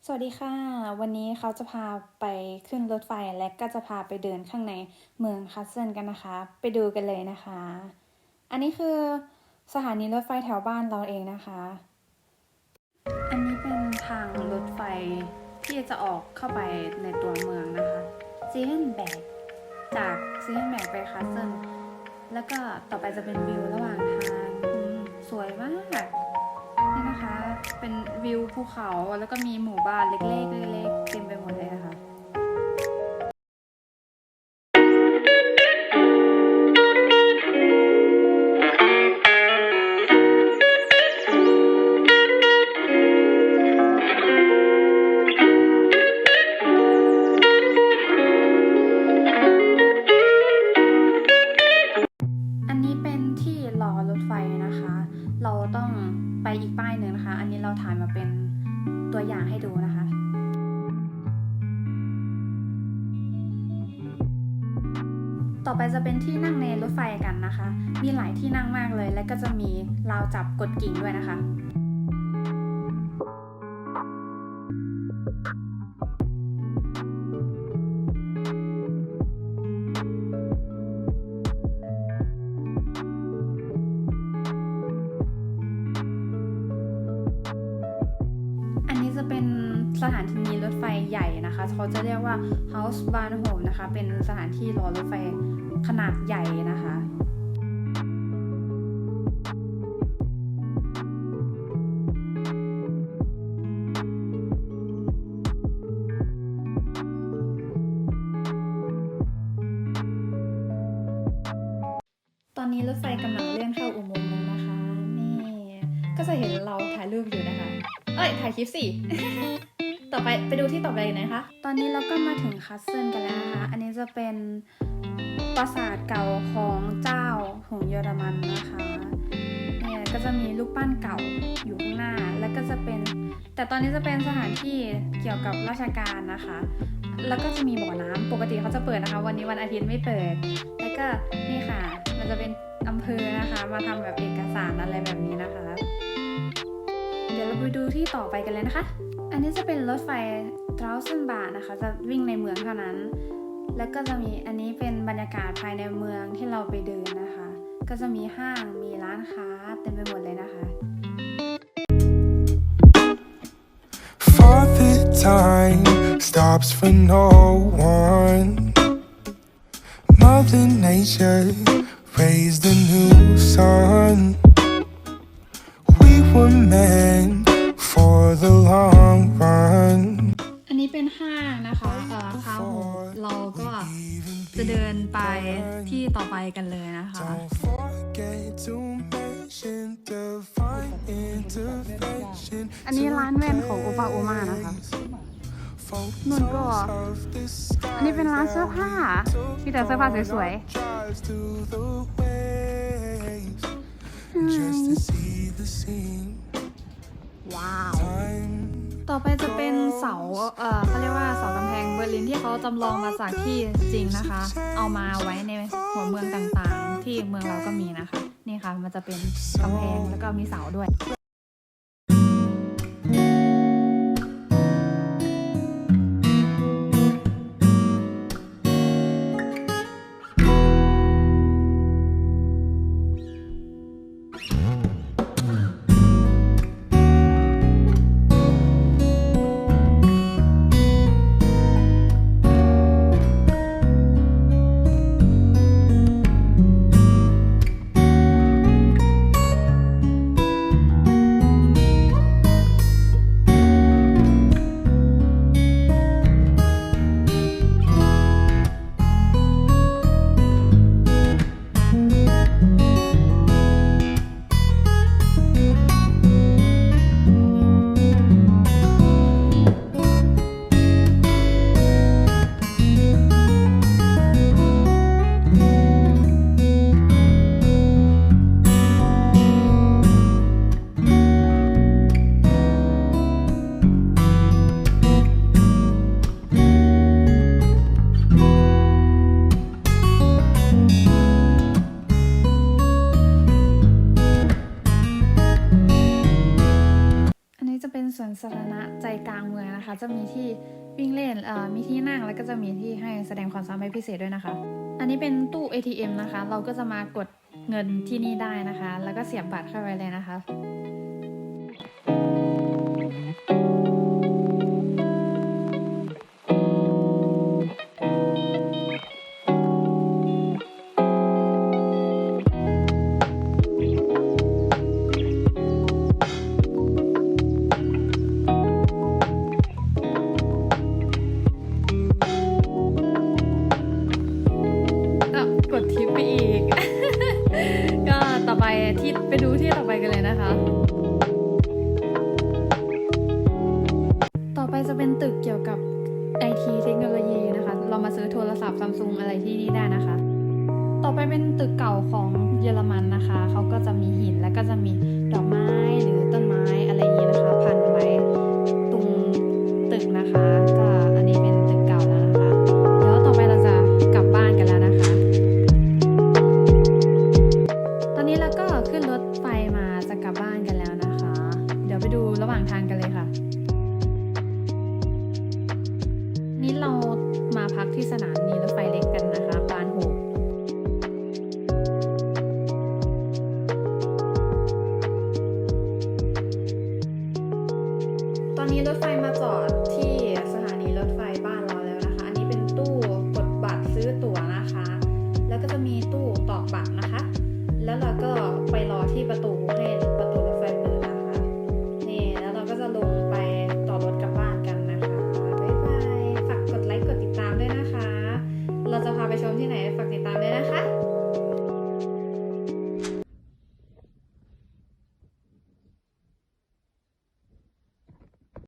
สวัสดีค่ะวันนี้เขาจะพาไปขึ้นรถไฟและก็จะพาไปเดินข้างในเมืองคัสเซิลกันนะคะไปดูกันเลยนะคะอันนี้คือสถานีรถไฟแถวบ้านเราเองนะคะอันนี้เป็นทางรถไฟที่จะออกเข้าไปในตัวเมืองนะคะซีเฮนแบกจากซีเฮนแบกไปคัสเซิลแล้วก็ต่อไปจะเป็นวิวระหว่างทางสวยมากนี่นะคะเป็นวิวภูเขาแล้วก็มีหมู่บ้านเล็กๆเล็กๆเต็มไปหมดเลยนะคะอันนี้เป็นที่รอรถไฟนะคะเราต้องไปอีกป้ายหนึ่งนะคะอันนี้เราถ่ายมาเป็นตัวอย่างให้ดูนะคะต่อไปจะเป็นที่นั่งในรถไฟกันนะคะมีหลายที่นั่งมากเลยและก็จะมีราวจับกดกิ่งด้วยนะคะอันนี้จะเป็นสถานีรถไฟใหญ่นะคะเขาจะเรียกว่า House Bahnhof นะคะเป็นสถานที่รอรถไฟขนาดใหญ่นะคะตอนนี้รถไฟกำลังเลื่อนเข้าอุโมงค์แล้วนะคะนี่ก็จะเห็นเราถ่ายรูปอยู่นะคะถ่ายคลิปสิ ต่อไปดูที่ต่อไปเลยนะคะตอนนี้เราก็มาถึงคัสเซิลกันแล้วนะคะอันนี้จะเป็นปราสาทเก่าของเจ้าของเยอรมันนะคะเนี่ยก็จะมีรูปปั้นเก่าอยู่ข้างหน้าแล้วก็จะเป็นแต่ตอนนี้จะเป็นสถานที่เกี่ยวกับราชการนะคะแล้วก็จะมีบ่อน้ำปกติเขาจะเปิดนะคะวันนี้วันอาทิตย์ไม่เปิดแล้วก็นี่ค่ะมันจะเป็นอำเภอนะคะมาทำแบบเอกสารอะไรแบบนี้นะคะเดี๋ยวเราไปดูที่ต่อไปกันเลยนะคะอันนี้จะเป็นรถไฟทราวเซนบาร์นะคะจะวิ่งในเมืองเท่านั้นแล้วก็จะมีอันนี้เป็นบรรยากาศภายในเมืองที่เราไปเดินนะคะก็จะมีห้างมีร้านค้าเต็มไปหมดเลยนะคะ For the time stops for no one. Mother Nature raised a new sun. We were meant for the long run. อันนี้เป็นห้างนะคะข้าวหมูเราก็จะเดินไปที่ต่อไปกันเลยนะคะ Don't forget to mention divine intervention. อันนี้ร้านแว่นของโอปาโอมานะคะนุ่นก็อันนี้เป็นร้านเสื้อผ้ามีแต่เสื้อผ้าสวยๆว้าวต่อไปจะเป็นเสาเขาเรียกว่าเสากำแพงเบอร์ลินที่เขาจำลองมาจากที่จริงนะคะเอามาไว้ในหัวเมืองต่างๆที่เมืองเราก็มีนะคะนี่ค่ะมันจะเป็นกำแพงแล้วก็มีเสาด้วย นะคะ จะมีที่วิ่งเล่นมีที่นั่งแล้วก็จะมีที่ให้แสดงความสามารถพิเศษด้วยนะคะ อันนี้เป็นตู้ ATM นะคะ เราก็จะมากดเงินที่นี่ได้นะคะ แล้วก็เสียบบัตรเข้าไปเลยนะคะ ก็กดทิปไปอีก ก็ต่อไปที่ไปดูที่ต่อไปกันเลยนะคะ ต่อไปจะเป็นตึกเกี่ยวกับไอทีเทคโนโลยีนะคะ เรามาซื้อโทรศัพท์ซัมซุงอะไรที่นี่ได้นะคะ ต่อไปเป็นตึกเก่าของเยอรมันนะคะ เขาก็จะมีหินแล้วก็จะมีดอกไม้หรือต้นไม้อะไรอย่างนี้นะคะพันไว้ตรงตึกนะคะ ก็อันนี้เป็นตึกเก่าแล้วนะคะ เดี๋ยวต่อไปเราจะกลับบ้านกันแล้วนะคะ ตอนนี้เราก็ขึ้นรถไฟมาจะกลับบ้านกันแล้วนะคะ เดี๋ยวไปดูระหว่างทางกันเลยค่ะ นี่เรามาพักที่สถานีรถไฟเล็กกันนะคะบานโฮกตอนนี้รถไฟมาจอดที่สถานีรถไฟบ้านเราแล้วนะคะ อันนี้เป็นตู้กดบัตรซื้อตั๋วนะคะ แล้วก็จะมีตู้ตอกบัตรนะคะ แล้วเราก็ไปรอที่ประตูให้